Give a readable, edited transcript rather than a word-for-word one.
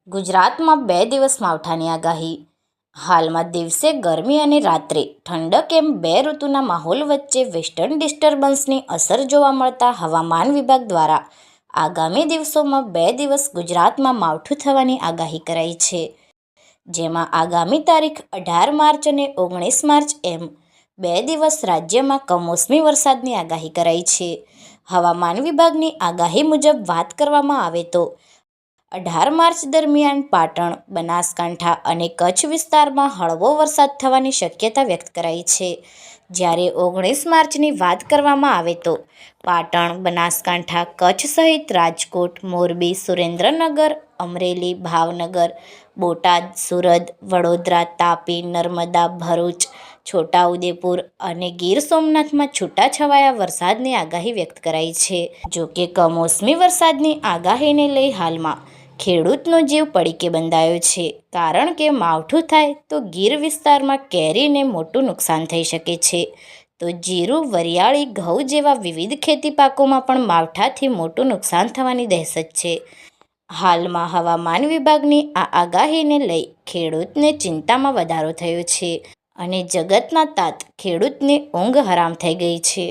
ગુજરાતમાં 2 દિવસ માવઠાની આગાહી. હાલમાં દિવસે ગરમી અને રાત્રે ઠંડક એમ બે ઋતુના માહોલ વચ્ચે વેસ્ટર્ન ડિસ્ટર્બન્સની અસર જોવા મળતા હવામાન વિભાગ દ્વારા આગામી દિવસોમાં 2 દિવસ ગુજરાતમાં માવઠું થવાની આગાહી કરાઈ છે. જેમાં આગામી તારીખ 18 માર્ચ અને 19 માર્ચ એમ 2 દિવસ રાજ્યમાં કમોસમી વરસાદની આગાહી કરાઈ છે. હવામાન વિભાગની આગાહી મુજબ વાત કરવામાં આવે તો 18 માર્ચ દરમિયાન પાટણ, બનાસકાંઠા અને કચ્છ વિસ્તારમાં હળવો વરસાદ થવાની શક્યતા વ્યક્ત કરાઈ છે. જ્યારે 19 માર્ચની વાત કરવામાં આવે તો પાટણ, બનાસકાંઠા, કચ્છ સહિત રાજકોટ, મોરબી, સુરેન્દ્રનગર, અમરેલી, ભાવનગર, બોટાદ, સુરત, વડોદરા, તાપી, નર્મદા, ભરૂચ, છોટાઉદેપુર અને ગીર સોમનાથમાં છૂટાછવાયા વરસાદની આગાહી વ્યક્ત કરાઈ છે. જોકે કમોસમી વરસાદની આગાહીને લઈ હાલમાં ખેડૂતનો જીવ પડીકે બંધાયો છે. કારણ કે માવઠું થાય તો ગીર વિસ્તારમાં કેરીને મોટું નુકસાન થઈ શકે છે. તો જીરું, વરિયાળી, ઘઉં જેવા વિવિધ ખેતી પાકોમાં પણ માવઠાથી મોટું નુકસાન થવાની દહેશત છે. હાલમાં હવામાન વિભાગની આ આગાહીને લઈ ખેડૂતને ચિંતામાં વધારો થયો છે અને જગતના તાત ખેડૂતની ઊંઘ હરામ થઈ ગઈ છે.